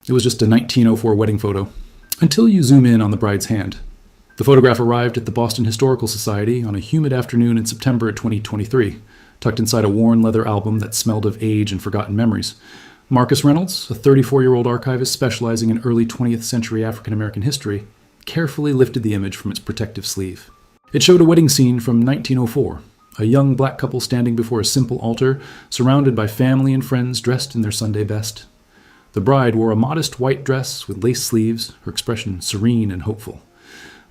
It was just a 1904 wedding photo, until you zoom in on the bride's hand. The photograph arrived at the Boston Historical Society on a humid afternoon in September 2023, tucked inside a worn leather album that smelled of age and forgotten memories. Marcus Reynolds, a 34-year-old archivist specializing in early 20th century African-American history, carefully lifted the image from its protective sleeve. It showed a wedding scene from 1904, a young black couple standing before a simple altar, surrounded by family and friends dressed in their Sunday best. The bride wore a modest white dress with lace sleeves, her expression serene and hopeful.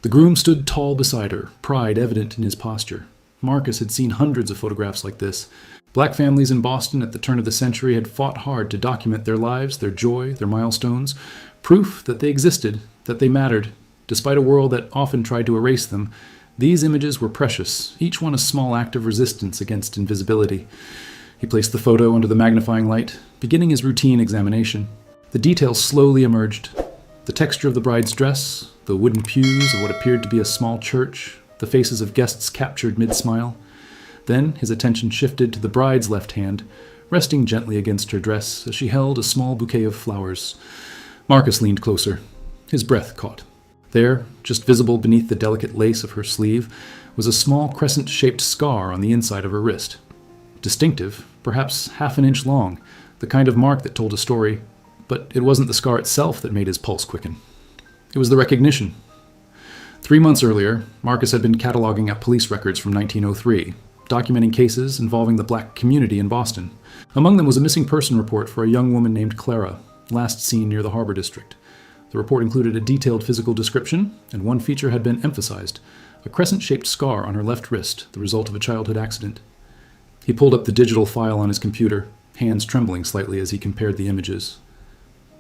The groom stood tall beside her, pride evident in his posture. Marcus had seen hundreds of photographs like this. Black families in Boston at the turn of the century had fought hard to document their lives, their joy, their milestones, proof that they existed, that they mattered. Despite a world that often tried to erase them, these images were precious, each one a small act of resistance against invisibility. He placed the photo under the magnifying light, beginning his routine examination. The details slowly emerged. The texture of the bride's dress, the wooden pews of what appeared to be a small church, the faces of guests captured mid-smile. Then his attention shifted to the bride's left hand, resting gently against her dress as she held a small bouquet of flowers. Marcus leaned closer. His breath caught. There, just visible beneath the delicate lace of her sleeve, was a small crescent-shaped scar on the inside of her wrist. Distinctive, perhaps half an inch long, the kind of mark that told a story, but it wasn't the scar itself that made his pulse quicken. It was the recognition. 3 months earlier, Marcus had been cataloging up police records from 1903, documenting cases involving the black community in Boston. Among them was a missing person report for a young woman named Clara, last seen near the Harbor District. The report included a detailed physical description, and one feature had been emphasized, a crescent-shaped scar on her left wrist, the result of a childhood accident. He pulled up the digital file on his computer, hands trembling slightly as he compared the images.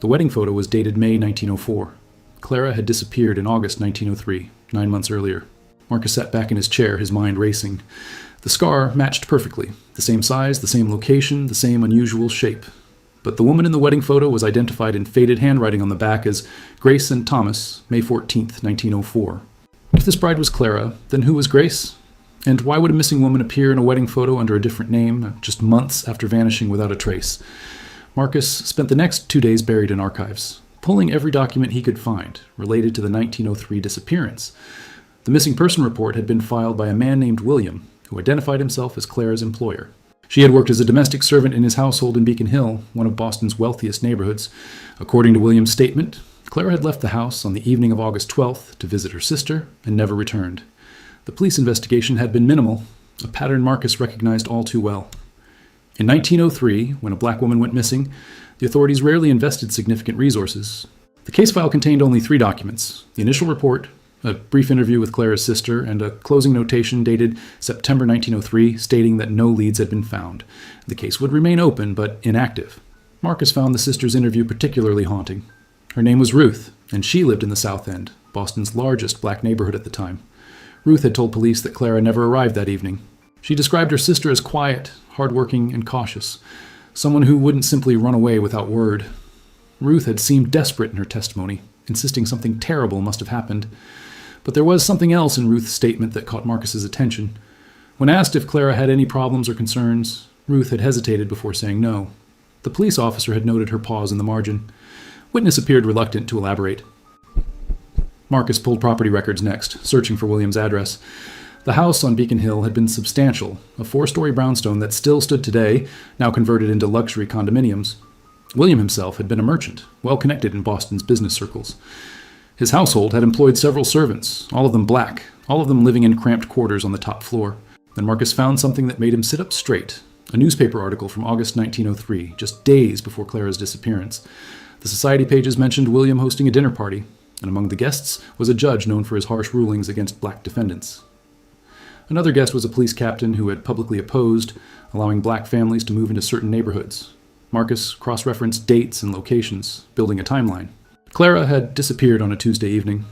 The wedding photo was dated May 1904. Clara had disappeared in August 1903, 9 months earlier. Marcus sat back in his chair, his mind racing. The scar matched perfectly. The same size, the same location, the same unusual shape. But the woman in the wedding photo was identified in faded handwriting on the back as Grace and Thomas, May 14th, 1904. If this bride was Clara, then who was Grace? And why would a missing woman appear in a wedding photo under a different name, just months after vanishing without a trace? Marcus spent the next 2 days buried in archives, pulling every document he could find related to the 1903 disappearance. The missing person report had been filed by a man named William, who identified himself as Clara's employer. She had worked as a domestic servant in his household in Beacon Hill, one of Boston's wealthiest neighborhoods. According to William's statement, Clara had left the house on the evening of August 12th to visit her sister and never returned. The police investigation had been minimal, a pattern Marcus recognized all too well. In 1903, when a black woman went missing, the authorities rarely invested significant resources. The case file contained only 3 documents: the initial report, a brief interview with Clara's sister, and a closing notation dated September 1903 stating that no leads had been found. The case would remain open, but inactive. Marcus found the sister's interview particularly haunting. Her name was Ruth, and she lived in the South End, Boston's largest black neighborhood at the time. Ruth had told police that Clara never arrived that evening. She described her sister as quiet, hardworking, and cautious, someone who wouldn't simply run away without word. Ruth had seemed desperate in her testimony, insisting something terrible must have happened. But there was something else in Ruth's statement that caught Marcus's attention. When asked if Clara had any problems or concerns, Ruth had hesitated before saying no. The police officer had noted her pause in the margin. Witness appeared reluctant to elaborate. Marcus pulled property records next, searching for William's address. The house on Beacon Hill had been substantial, a 4-story brownstone that still stood today, now converted into luxury condominiums. William himself had been a merchant, well connected in Boston's business circles. His household had employed several servants, all of them black, all of them living in cramped quarters on the top floor. Then Marcus found something that made him sit up straight, a newspaper article from August 1903, just days before Clara's disappearance. The society pages mentioned William hosting a dinner party, and among the guests was a judge known for his harsh rulings against black defendants. Another guest was a police captain who had publicly opposed allowing black families to move into certain neighborhoods. Marcus cross-referenced dates and locations, building a timeline. Clara had disappeared on a Tuesday evening.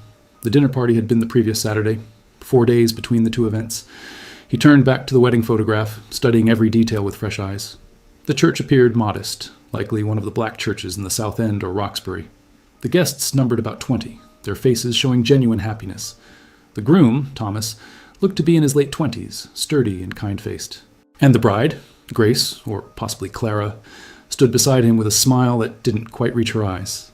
The dinner party had been the previous Saturday, 4 days between the two events. He turned back to the wedding photograph, studying every detail with fresh eyes. The church appeared modest, likely one of the black churches in the South End or Roxbury. The guests numbered about 20, their faces showing genuine happiness. The groom, Thomas, looked to be in his late 20s, sturdy and kind-faced. And the bride, Grace, or possibly Clara, stood beside him with a smile that didn't quite reach her eyes.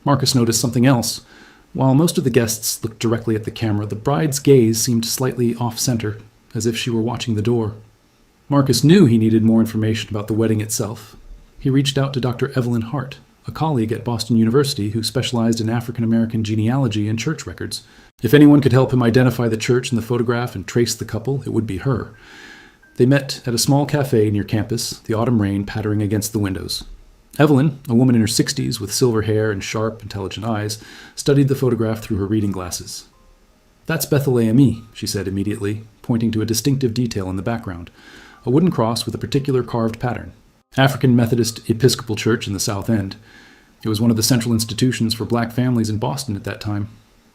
Marcus noticed something else. While most of the guests looked directly at the camera, the bride's gaze seemed slightly off-center, as if she were watching the door. Marcus knew he needed more information about the wedding itself. He reached out to Dr. Evelyn Hart, a colleague at Boston University who specialized in African American genealogy and church records. If anyone could help him identify the church in the photograph and trace the couple, it would be her. They met at a small cafe near campus, the autumn rain pattering against the windows. Evelyn, a woman in her 60s with silver hair and sharp, intelligent eyes, studied the photograph through her reading glasses. "That's Bethlehem E," she said immediately, pointing to a distinctive detail in the background, a wooden cross with a particular carved pattern. African Methodist Episcopal Church in the South End. It was one of the central institutions for black families in Boston at that time.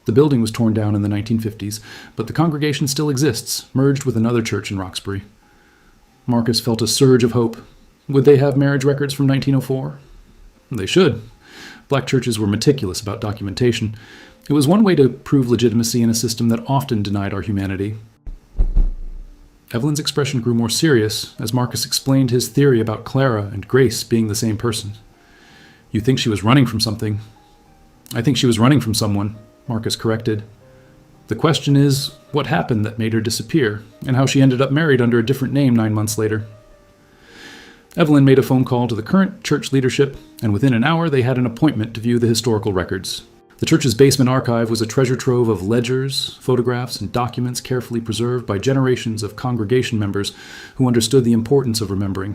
The building was torn down in the 1950s, but the congregation still exists, merged with another church in Roxbury. Marcus felt a surge of hope. Would they have marriage records from 1904? They should. Black churches were meticulous about documentation. It was one way to prove legitimacy in a system that often denied our humanity. Evelyn's expression grew more serious as Marcus explained his theory about Clara and Grace being the same person. "You think she was running from something?" "I think she was running from someone," Marcus corrected. "The question is, what happened that made her disappear, and how she ended up married under a different name 9 months later." Evelyn made a phone call to the current church leadership, and within an hour they had an appointment to view the historical records. The church's basement archive was a treasure trove of ledgers, photographs, and documents carefully preserved by generations of congregation members who understood the importance of remembering.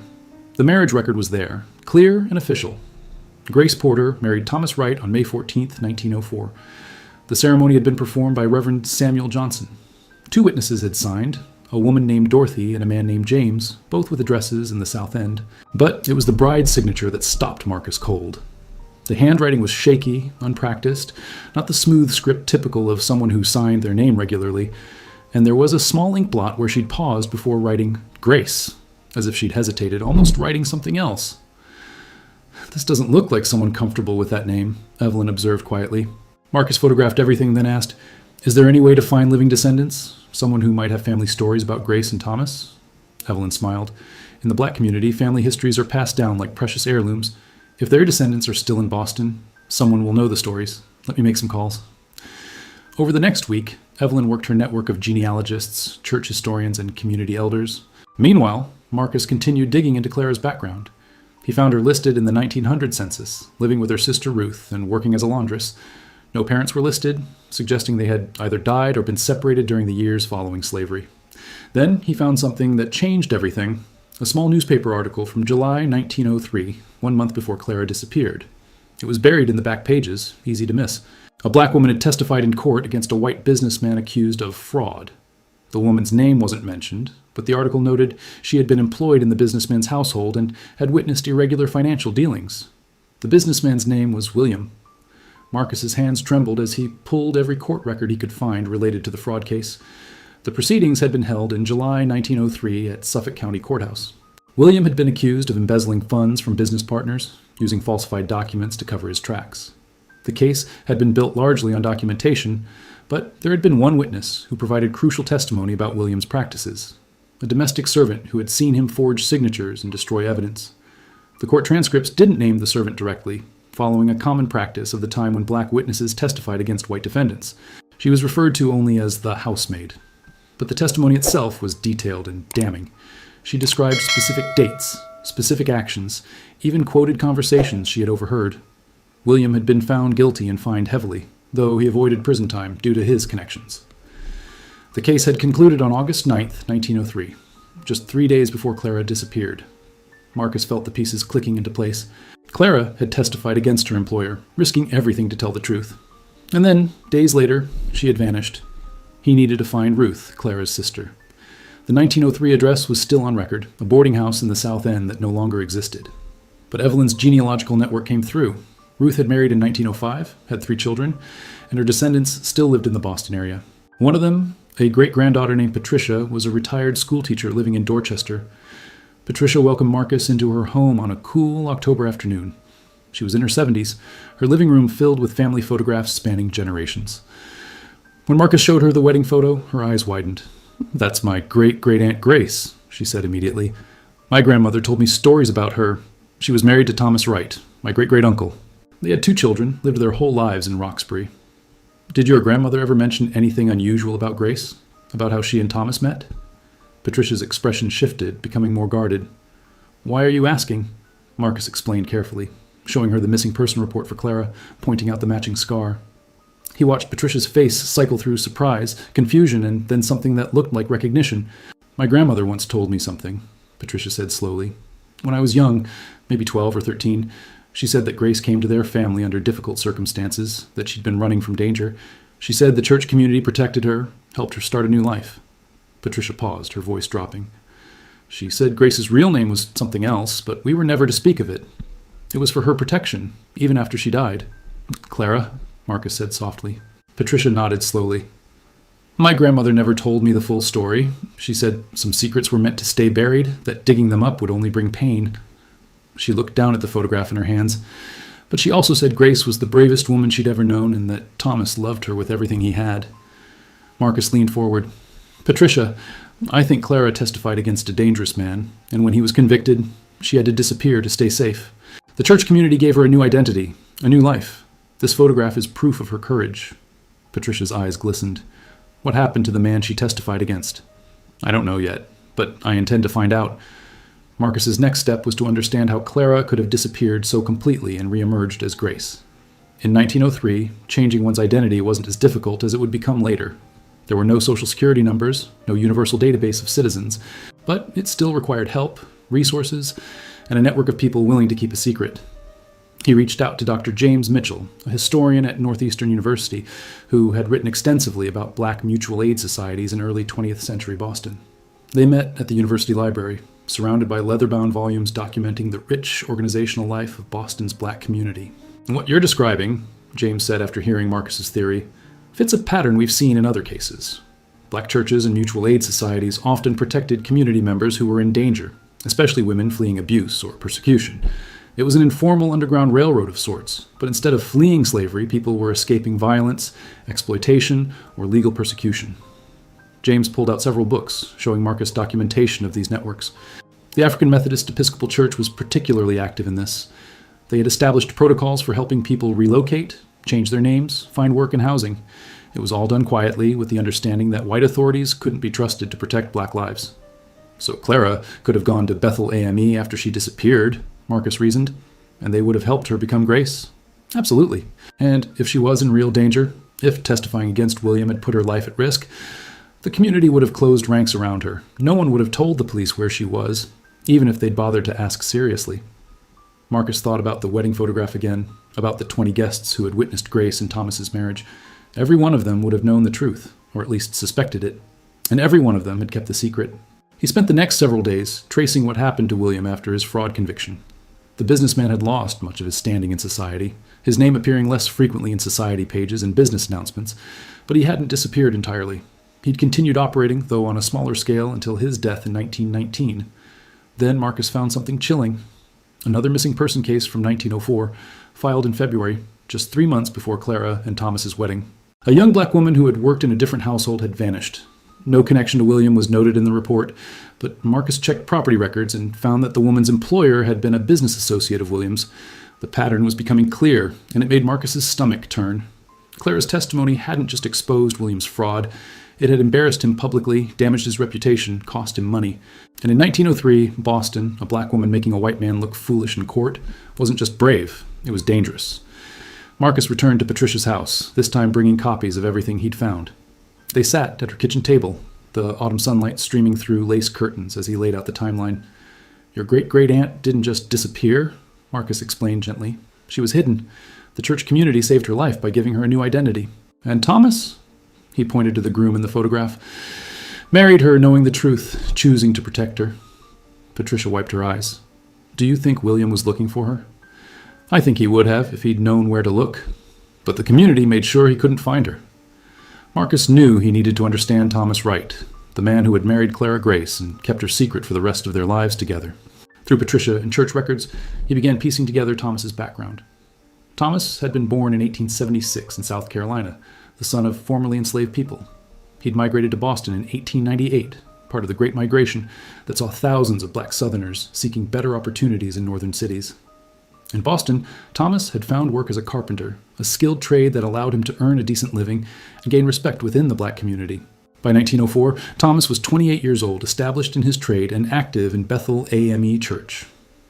The marriage record was there, clear and official. Grace Porter married Thomas Wright on May 14, 1904. The ceremony had been performed by Reverend Samuel Johnson. 2 witnesses had signed, a woman named Dorothy and a man named James, both with addresses in the South End. But it was the bride's signature that stopped Marcus cold. The handwriting was shaky, unpracticed, not the smooth script typical of someone who signed their name regularly, and there was a small ink blot where she'd paused before writing Grace, as if she'd hesitated, almost writing something else. "This doesn't look like someone comfortable with that name," Evelyn observed quietly. Marcus photographed everything, then asked, "Is there any way to find living descendants? Someone who might have family stories about Grace and Thomas?" Evelyn smiled. "In the black community, family histories are passed down like precious heirlooms. If their descendants are still in Boston, someone will know the stories. Let me make some calls." Over the next week, Evelyn worked her network of genealogists, church historians, and community elders. Meanwhile, Marcus continued digging into Clara's background. He found her listed in the 1900 census, living with her sister Ruth and working as a laundress. No parents were listed, suggesting they had either died or been separated during the years following slavery. Then he found something that changed everything. A small newspaper article from July 1903, 1 month before Clara disappeared. It was buried in the back pages, easy to miss. A black woman had testified in court against a white businessman accused of fraud. The woman's name wasn't mentioned, but the article noted she had been employed in the businessman's household and had witnessed irregular financial dealings. The businessman's name was William. Marcus's hands trembled as he pulled every court record he could find related to the fraud case. The proceedings had been held in July 1903 at Suffolk County Courthouse. William had been accused of embezzling funds from business partners, using falsified documents to cover his tracks. The case had been built largely on documentation, but there had been one witness who provided crucial testimony about William's practices, a domestic servant who had seen him forge signatures and destroy evidence. The court transcripts didn't name the servant directly, following a common practice of the time when black witnesses testified against white defendants. She was referred to only as the housemaid. But the testimony itself was detailed and damning. She described specific dates, specific actions, even quoted conversations she had overheard. William had been found guilty and fined heavily, though he avoided prison time due to his connections. The case had concluded on August 9, 1903, just 3 days before Clara disappeared. Marcus felt the pieces clicking into place. Clara had testified against her employer, risking everything to tell the truth. And then, days later, she had vanished. He needed to find Ruth, Clara's sister. The 1903 address was still on record, a boarding house in the South End that no longer existed. But Evelyn's genealogical network came through. Ruth had married in 1905, had 3 children, and her descendants still lived in the Boston area. One of them, a great-granddaughter named Patricia, was a retired schoolteacher living in Dorchester. Patricia welcomed Marcus into her home on a cool October afternoon. She was in her 70s, her living room filled with family photographs spanning generations. When Marcus showed her the wedding photo, her eyes widened. "That's my great-great-aunt Grace," she said immediately. "My grandmother told me stories about her. She was married to Thomas Wright, my great-great-uncle." They had 2 children, lived their whole lives in Roxbury. Did your grandmother ever mention anything unusual about Grace? About how she and Thomas met? Patricia's expression shifted, becoming more guarded. Why are you asking? Marcus explained carefully, showing her the missing person report for Clara, pointing out the matching scar. He watched Patricia's face cycle through surprise, confusion, and then something that looked like recognition. My grandmother once told me something, Patricia said slowly. When I was young, maybe 12 or 13, she said that Grace came to their family under difficult circumstances, that she'd been running from danger. She said the church community protected her, helped her start a new life. Patricia paused, her voice dropping. She said Grace's real name was something else, but we were never to speak of it. It was for her protection, even after she died. Clara, Marcus said softly. Patricia nodded slowly. My grandmother never told me the full story. She said some secrets were meant to stay buried, that digging them up would only bring pain. She looked down at the photograph in her hands, but she also said Grace was the bravest woman she'd ever known and that Thomas loved her with everything he had. Marcus leaned forward. Patricia, I think Clara testified against a dangerous man, and when he was convicted, she had to disappear to stay safe. The church community gave her a new identity, a new life. This photograph is proof of her courage. Patricia's eyes glistened. What happened to the man she testified against? I don't know yet, but I intend to find out. Marcus's next step was to understand how Clara could have disappeared so completely and reemerged as Grace. In 1903, changing one's identity wasn't as difficult as it would become later. There were no social security numbers, no universal database of citizens, but it still required help, resources, and a network of people willing to keep a secret. He reached out to Dr. James Mitchell, a historian at Northeastern University, who had written extensively about black mutual aid societies in early 20th century Boston. They met at the university library, surrounded by leather-bound volumes documenting the rich organizational life of Boston's black community. And what you're describing, James said after hearing Marcus's theory, fits a pattern we've seen in other cases. Black churches and mutual aid societies often protected community members who were in danger, especially women fleeing abuse or persecution. It was an informal underground railroad of sorts, but instead of fleeing slavery, people were escaping violence, exploitation, or legal persecution. James pulled out several books, showing Marcus documentation of these networks. The African Methodist Episcopal Church was particularly active in this. They had established protocols for helping people relocate, change their names, find work and housing. It was all done quietly, with the understanding that white authorities couldn't be trusted to protect black lives. So Clara could have gone to Bethel AME after she disappeared, Marcus reasoned, and they would have helped her become Grace. Absolutely. And if she was in real danger, if testifying against William had put her life at risk, the community would have closed ranks around her. No one would have told the police where she was, even if they'd bothered to ask seriously. Marcus thought about the wedding photograph again, about the 20 guests who had witnessed Grace and Thomas's marriage. Every one of them would have known the truth, or at least suspected it, and every one of them had kept the secret. He spent the next several days tracing what happened to William after his fraud conviction. The businessman had lost much of his standing in society, his name appearing less frequently in society pages and business announcements, but he hadn't disappeared entirely. He'd continued operating, though on a smaller scale, until his death in 1919. Then Marcus found something chilling. Another missing person case from 1904, filed in February, just 3 months before Clara and Thomas's wedding. A young black woman who had worked in a different household had vanished. No connection to William was noted in the report, but Marcus checked property records and found that the woman's employer had been a business associate of William's. The pattern was becoming clear, and it made Marcus's stomach turn. Clara's testimony hadn't just exposed William's fraud. It had embarrassed him publicly, damaged his reputation, cost him money. And in 1903, Boston, a black woman making a white man look foolish in court, wasn't just brave, it was dangerous. Marcus returned to Patricia's house, this time bringing copies of everything he'd found. They sat at her kitchen table, the autumn sunlight streaming through lace curtains as he laid out the timeline. Your great-great-aunt didn't just disappear, Marcus explained gently. She was hidden. The church community saved her life by giving her a new identity. And Thomas, he pointed to the groom in the photograph, married her knowing the truth, choosing to protect her. Patricia wiped her eyes. Do you think William was looking for her? I think he would have if he'd known where to look. But the community made sure he couldn't find her. Marcus knew he needed to understand Thomas Wright, the man who had married Clara Grace and kept her secret for the rest of their lives together. Through Patricia and church records, he began piecing together Thomas's background. Thomas had been born in 1876 in South Carolina, the son of formerly enslaved people. He'd migrated to Boston in 1898, part of the Great Migration that saw thousands of black Southerners seeking better opportunities in northern cities. In Boston, Thomas had found work as a carpenter, a skilled trade that allowed him to earn a decent living and gain respect within the black community. By 1904, Thomas was 28 years old, established in his trade, and active in Bethel AME Church.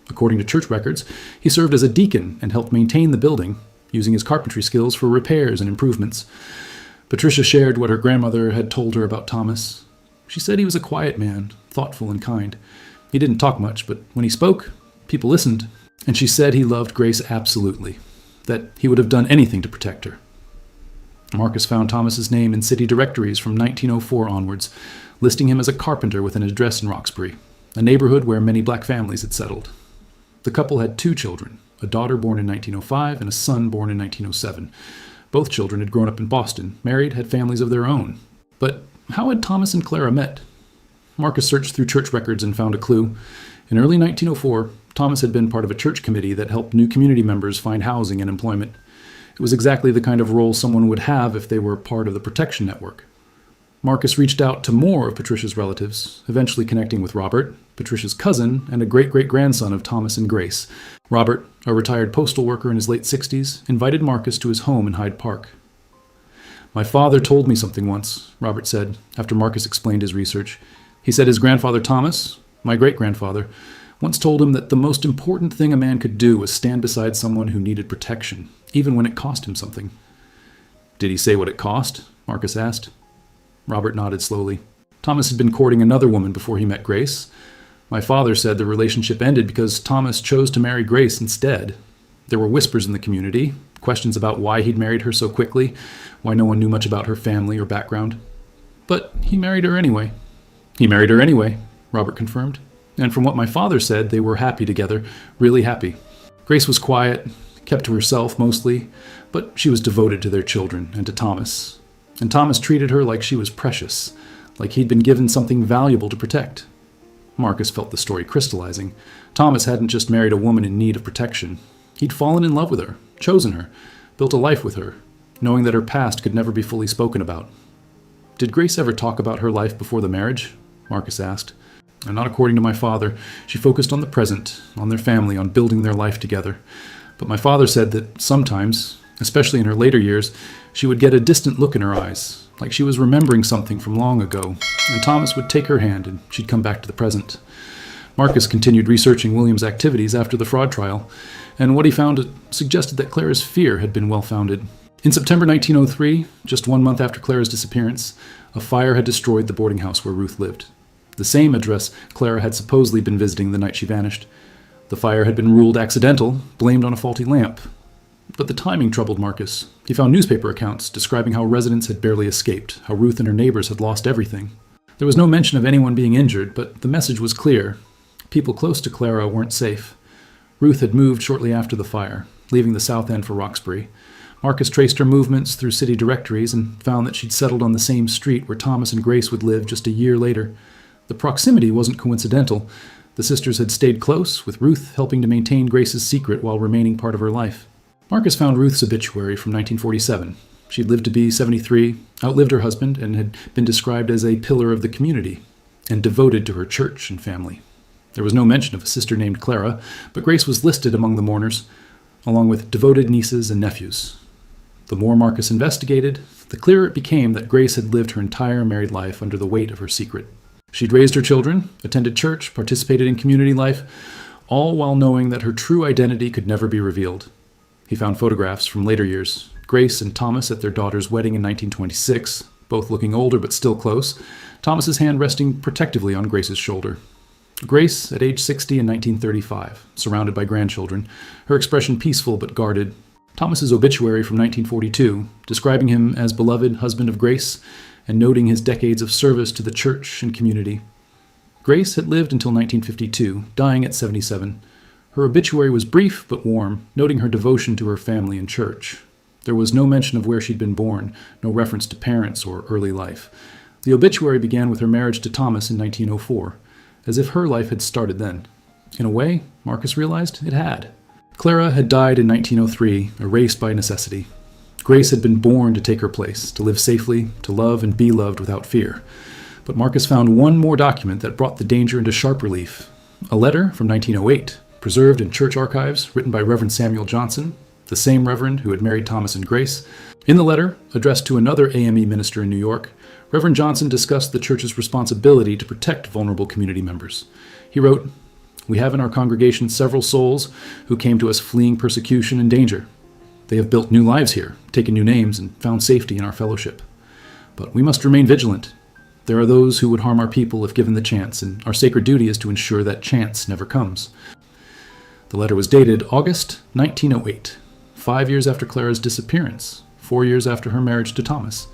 According to church records, he served as a deacon and helped maintain the building, using his carpentry skills for repairs and improvements. Patricia shared what her grandmother had told her about Thomas. She said he was a quiet man, thoughtful and kind. He didn't talk much, but when he spoke, people listened. And she said he loved Grace absolutely, that he would have done anything to protect her. Marcus found Thomas's name in city directories from 1904 onwards, listing him as a carpenter with an address in Roxbury, a neighborhood where many black families had settled. The couple had 2 children, a daughter born in 1905 and a son born in 1907. Both children had grown up in Boston, married, had families of their own. But how had Thomas and Clara met? Marcus searched through church records and found a clue. In early 1904, Thomas had been part of a church committee that helped new community members find housing and employment. It was exactly the kind of role someone would have if they were part of the protection network. Marcus reached out to more of Patricia's relatives, eventually connecting with Robert, Patricia's cousin, and a great-great-grandson of Thomas and Grace. Robert, a retired postal worker in his late 60s, invited Marcus to his home in Hyde Park. "My father told me something once," Robert said, after Marcus explained his research. He said his grandfather Thomas, my great-grandfather, once told him that the most important thing a man could do was stand beside someone who needed protection, even when it cost him something. "Did he say what it cost?" Marcus asked. Robert nodded slowly. "Thomas had been courting another woman before he met Grace. My father said the relationship ended because Thomas chose to marry Grace instead. There were whispers in the community, questions about why he'd married her so quickly, why no one knew much about her family or background. But he married her anyway." "He married her anyway," Robert confirmed. "And from what my father said, they were happy together, really happy. Grace was quiet, kept to herself mostly, but she was devoted to their children and to Thomas. And Thomas treated her like she was precious, like he'd been given something valuable to protect." Marcus felt the story crystallizing. Thomas hadn't just married a woman in need of protection. He'd fallen in love with her, chosen her, built a life with her, knowing that her past could never be fully spoken about. "Did Grace ever talk about her life before the marriage?" Marcus asked. "And not according to my father. She focused on the present, on their family, on building their life together. But my father said that sometimes, especially in her later years, she would get a distant look in her eyes, like she was remembering something from long ago, and Thomas would take her hand and she'd come back to the present." Marcus continued researching William's activities after the fraud trial, and what he found suggested that Clara's fear had been well-founded. In September 1903, just 1 month after Clara's disappearance, a fire had destroyed the boarding house where Ruth lived, the same address Clara had supposedly been visiting the night she vanished. The fire had been ruled accidental, blamed on a faulty lamp. But the timing troubled Marcus. He found newspaper accounts describing how residents had barely escaped, how Ruth and her neighbors had lost everything. There was no mention of anyone being injured, but the message was clear. People close to Clara weren't safe. Ruth had moved shortly after the fire, leaving the South End for Roxbury. Marcus traced her movements through city directories and found that she'd settled on the same street where Thomas and Grace would live just a year later. The proximity wasn't coincidental. The sisters had stayed close, with Ruth helping to maintain Grace's secret while remaining part of her life. Marcus found Ruth's obituary from 1947. She'd lived to be 73, outlived her husband, and had been described as a pillar of the community, and devoted to her church and family. There was no mention of a sister named Clara, but Grace was listed among the mourners, along with devoted nieces and nephews. The more Marcus investigated, the clearer it became that Grace had lived her entire married life under the weight of her secret. She'd raised her children, attended church, participated in community life, all while knowing that her true identity could never be revealed. He found photographs from later years, Grace and Thomas at their daughter's wedding in 1926, both looking older but still close, Thomas's hand resting protectively on Grace's shoulder. Grace, at age 60 in 1935, surrounded by grandchildren, her expression peaceful but guarded. Thomas's obituary from 1942, describing him as beloved husband of Grace and noting his decades of service to the church and community. Grace had lived until 1952, dying at 77. Her obituary was brief but warm, noting her devotion to her family and church. There was no mention of where she'd been born, no reference to parents or early life. The obituary began with her marriage to Thomas in 1904, as if her life had started then. In a way, Marcus realized it had. Clara had died in 1903, erased by necessity. Grace had been born to take her place, to live safely, to love and be loved without fear. But Marcus found one more document that brought the danger into sharp relief. A letter from 1908, preserved in church archives, written by Reverend Samuel Johnson, the same Reverend who had married Thomas and Grace. In the letter, addressed to another AME minister in New York, Reverend Johnson discussed the church's responsibility to protect vulnerable community members. He wrote, "We have in our congregation several souls who came to us fleeing persecution and danger. They have built new lives here, taken new names, and found safety in our fellowship. But we must remain vigilant. There are those who would harm our people if given the chance, and our sacred duty is to ensure that chance never comes." The letter was dated August 1908, 5 years after Clara's disappearance, 4 years after her marriage to Thomas.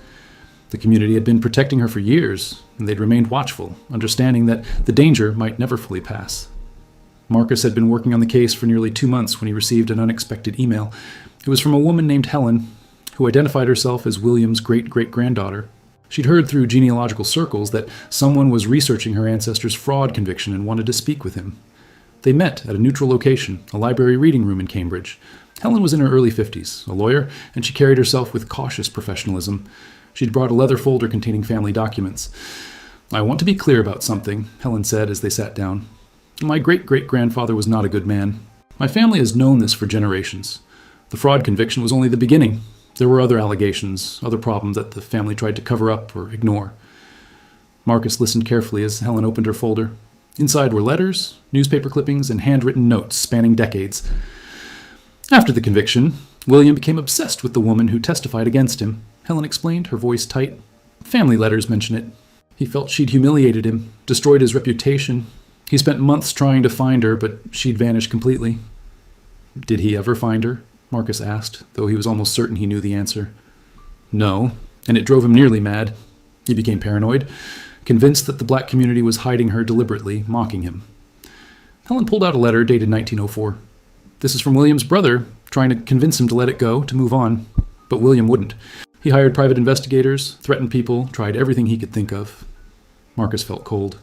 The community had been protecting her for years, and they'd remained watchful, understanding that the danger might never fully pass. Marcus had been working on the case for nearly 2 months when he received an unexpected email. It was from a woman named Helen, who identified herself as William's great-great-granddaughter. She'd heard through genealogical circles that someone was researching her ancestor's fraud conviction and wanted to speak with him. They met at a neutral location, a library reading room in Cambridge. Helen was in her early 50s, a lawyer, and she carried herself with cautious professionalism. She'd brought a leather folder containing family documents. "I want to be clear about something," Helen said as they sat down. "My great-great-grandfather was not a good man. My family has known this for generations. The fraud conviction was only the beginning. There were other allegations, other problems that the family tried to cover up or ignore." Marcus listened carefully as Helen opened her folder. Inside were letters, newspaper clippings, and handwritten notes spanning decades. "After the conviction, William became obsessed with the woman who testified against him," Helen explained, her voice tight. "Family letters mention it. He felt she'd humiliated him, destroyed his reputation. He spent months trying to find her, but she'd vanished completely." "Did he ever find her?" Marcus asked, though he was almost certain he knew the answer. "No, and it drove him nearly mad. He became paranoid, convinced that the black community was hiding her deliberately, mocking him." Helen pulled out a letter dated 1904. "This is from William's brother, trying to convince him to let it go, to move on. But William wouldn't. He hired private investigators, threatened people, tried everything he could think of." Marcus felt cold.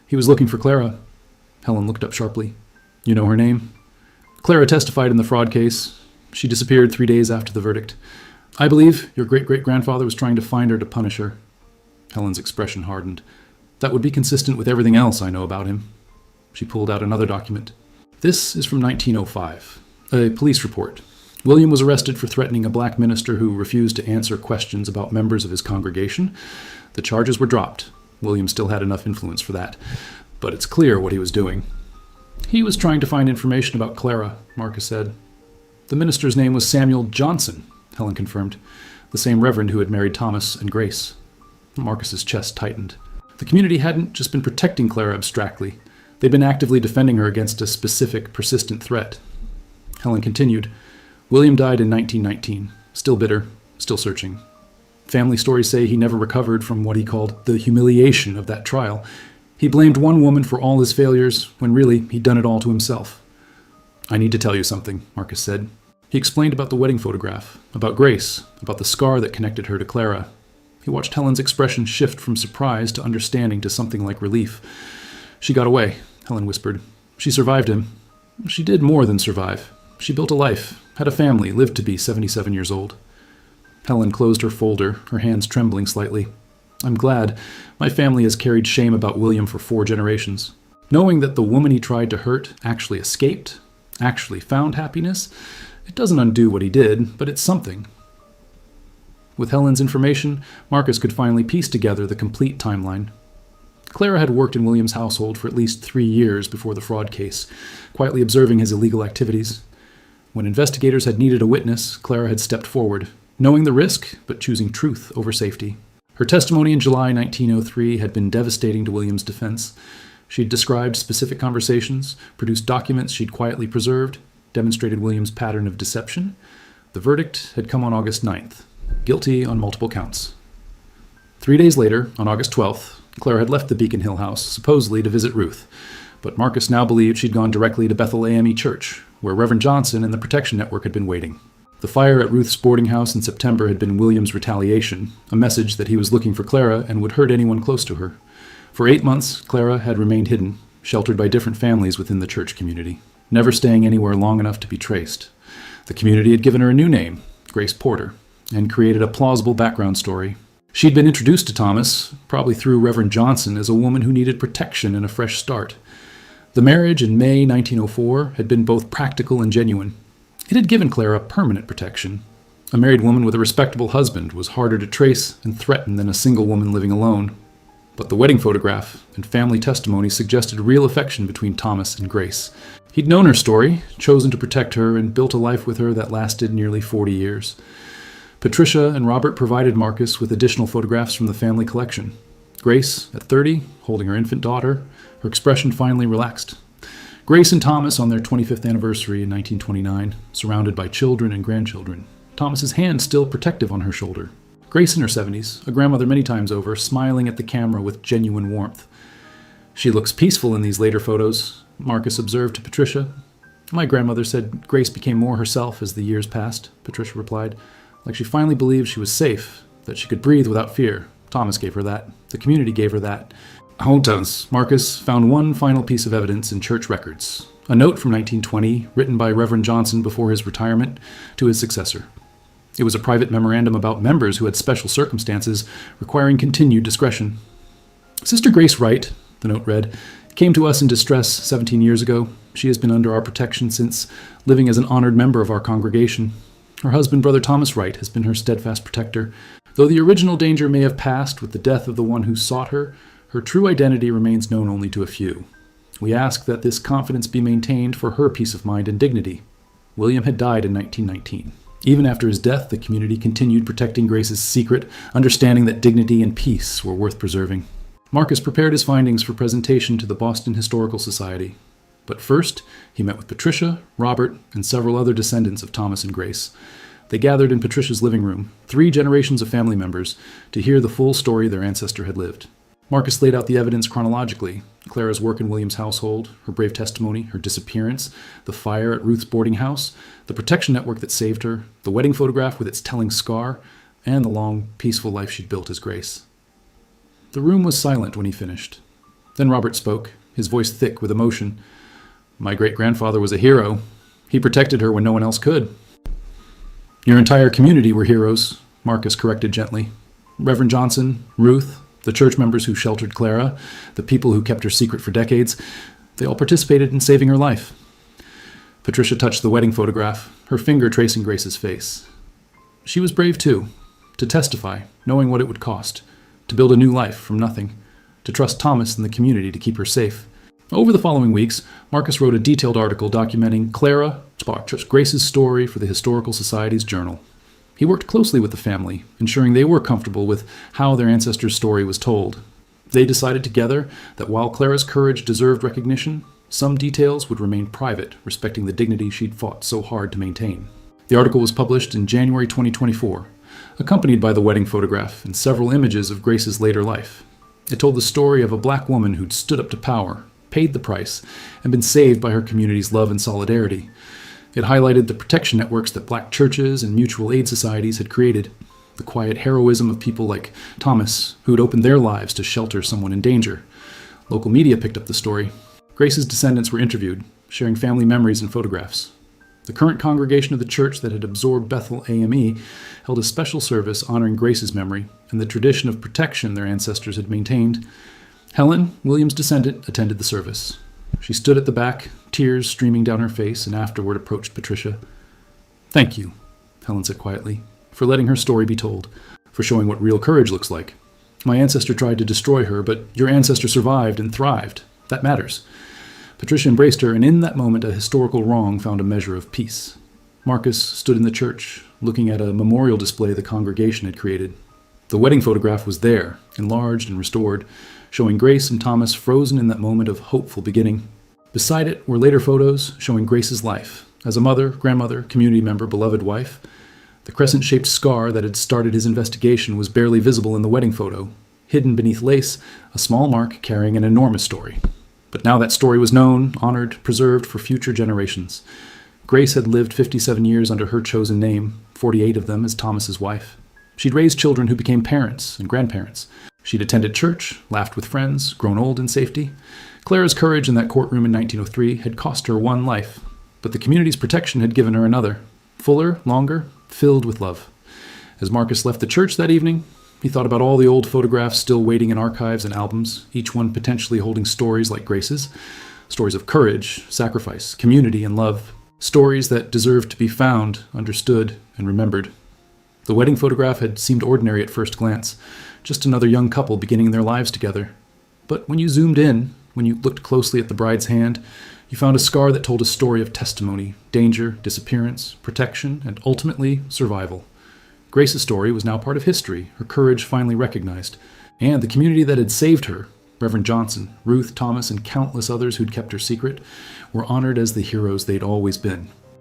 "He was looking for Clara." Helen looked up sharply. "You know her name?" "Clara testified in the fraud case. She disappeared 3 days after the verdict. I believe your great-great-grandfather was trying to find her to punish her." Helen's expression hardened. "That would be consistent with everything else I know about him." She pulled out another document. "This is from 1905, a police report. William was arrested for threatening a black minister who refused to answer questions about members of his congregation. The charges were dropped. William still had enough influence for that. But it's clear what he was doing." "He was trying to find information about Clara," Marcus said. "The minister's name was Samuel Johnson," Helen confirmed, "the same reverend who had married Thomas and Grace." Marcus's chest tightened. The community hadn't just been protecting Clara abstractly. They'd been actively defending her against a specific, persistent threat. Helen continued, "William died in 1919, still bitter, still searching. Family stories say he never recovered from what he called the humiliation of that trial. He blamed one woman for all his failures, when really he'd done it all to himself." "I need to tell you something," Marcus said. He explained about the wedding photograph, about Grace, about the scar that connected her to Clara. He watched Helen's expression shift from surprise to understanding to something like relief. "She got away," Helen whispered. "She survived him. She did more than survive. She built a life, had a family, lived to be 77 years old." Helen closed her folder, her hands trembling slightly. "I'm glad. My family has carried shame about William for 4 generations. Knowing that the woman he tried to hurt actually escaped, actually found happiness, it doesn't undo what he did, but it's something." With Helen's information, Marcus could finally piece together the complete timeline. Clara had worked in William's household for at least 3 years before the fraud case, quietly observing his illegal activities. When investigators had needed a witness, Clara had stepped forward, knowing the risk, but choosing truth over safety. Her testimony in July 1903 had been devastating to William's defense. She'd described specific conversations, produced documents she'd quietly preserved, demonstrated William's pattern of deception. The verdict had come on August 9th, guilty on multiple counts. 3 days later, on August 12th, Clara had left the Beacon Hill house, supposedly to visit Ruth, but Marcus now believed she'd gone directly to Bethel AME Church, where Reverend Johnson and the Protection Network had been waiting. The fire at Ruth's boarding house in September had been William's retaliation, a message that he was looking for Clara and would hurt anyone close to her. For 8 months, Clara had remained hidden, sheltered by different families within the church community, never staying anywhere long enough to be traced. The community had given her a new name, Grace Porter, and created a plausible background story. She'd been introduced to Thomas, probably through Reverend Johnson, as a woman who needed protection and a fresh start. The marriage in May 1904 had been both practical and genuine. It had given Clara permanent protection. A married woman with a respectable husband was harder to trace and threaten than a single woman living alone. But the wedding photograph and family testimony suggested real affection between Thomas and Grace. He'd known her story, chosen to protect her, and built a life with her that lasted nearly 40 years. Patricia and Robert provided Marcus with additional photographs from the family collection. Grace, at 30, holding her infant daughter, her expression finally relaxed. Grace and Thomas on their 25th anniversary in 1929, surrounded by children and grandchildren. Thomas's hand still protective on her shoulder. Grace in her 70s, a grandmother many times over, smiling at the camera with genuine warmth. "She looks peaceful in these later photos," Marcus observed to Patricia. "My grandmother said Grace became more herself as the years passed," Patricia replied. "Like she finally believed she was safe, that she could breathe without fear. Thomas gave her that. The community gave her that." Holtons, Marcus found one final piece of evidence in church records. A note from 1920, written by Reverend Johnson before his retirement, to his successor. It was a private memorandum about members who had special circumstances requiring continued discretion. "Sister Grace Wright," the note read, "came to us in distress 17 years ago. She has been under our protection since, living as an honored member of our congregation. Her husband, Brother Thomas Wright, has been her steadfast protector. Though the original danger may have passed with the death of the one who sought her, her true identity remains known only to a few. We ask that this confidence be maintained for her peace of mind and dignity." William had died in 1919. Even after his death, the community continued protecting Grace's secret, understanding that dignity and peace were worth preserving. Marcus prepared his findings for presentation to the Boston Historical Society. But first, he met with Patricia, Robert, and several other descendants of Thomas and Grace. They gathered in Patricia's living room, 3 generations of family members, to hear the full story their ancestor had lived. Marcus laid out the evidence chronologically: Clara's work in William's household, her brave testimony, her disappearance, the fire at Ruth's boarding house, the protection network that saved her, the wedding photograph with its telling scar, and the long, peaceful life she'd built as Grace. The room was silent when he finished. Then Robert spoke, his voice thick with emotion. "My great-grandfather was a hero. He protected her when no one else could." "Your entire community were heroes," Marcus corrected gently. "Reverend Johnson, Ruth, the church members who sheltered Clara, the people who kept her secret for decades, they all participated in saving her life." Patricia touched the wedding photograph, her finger tracing Grace's face. "She was brave too, to testify, knowing what it would cost, to build a new life from nothing, to trust Thomas and the community to keep her safe." Over the following weeks, Marcus wrote a detailed article documenting Clara, Grace's story for the Historical Society's journal. He worked closely with the family, ensuring they were comfortable with how their ancestor's story was told. They decided together that while Clara's courage deserved recognition, some details would remain private, respecting the dignity she'd fought so hard to maintain. The article was published in January 2024, accompanied by the wedding photograph and several images of Grace's later life. It told the story of a black woman who'd stood up to power, paid the price, and been saved by her community's love and solidarity. It highlighted the protection networks that black churches and mutual aid societies had created, the quiet heroism of people like Thomas, who had opened their lives to shelter someone in danger. Local media picked up the story. Grace's descendants were interviewed, sharing family memories and photographs. The current congregation of the church that had absorbed Bethel AME held a special service honoring Grace's memory and the tradition of protection their ancestors had maintained. Helen, William's descendant, attended the service. She stood at the back, tears streaming down her face, and afterward approached Patricia. "Thank you," Helen said quietly, "for letting her story be told, for showing what real courage looks like. My ancestor tried to destroy her, but your ancestor survived and thrived. That matters." Patricia embraced her, and in that moment a historical wrong found a measure of peace. Marcus stood in the church, looking at a memorial display the congregation had created. The wedding photograph was there, enlarged and restored, showing Grace and Thomas frozen in that moment of hopeful beginning. Beside it were later photos showing Grace's life, as a mother, grandmother, community member, beloved wife. The crescent-shaped scar that had started his investigation was barely visible in the wedding photo. Hidden beneath lace, a small mark carrying an enormous story. But now that story was known, honored, preserved for future generations. Grace had lived 57 years under her chosen name, 48 of them as Thomas's wife. She'd raised children who became parents and grandparents. She'd attended church, laughed with friends, grown old in safety. Clara's courage in that courtroom in 1903 had cost her one life, but the community's protection had given her another, fuller, longer, filled with love. As Marcus left the church that evening, he thought about all the old photographs still waiting in archives and albums, each one potentially holding stories like Grace's. Stories of courage, sacrifice, community, and love. Stories that deserved to be found, understood, and remembered. The wedding photograph had seemed ordinary at first glance, just another young couple beginning their lives together. But when you zoomed in, when you looked closely at the bride's hand, you found a scar that told a story of testimony, danger, disappearance, protection, and ultimately, survival. Grace's story was now part of history, her courage finally recognized, and the community that had saved her, Reverend Johnson, Ruth, Thomas, and countless others who'd kept her secret, were honored as the heroes they'd always been.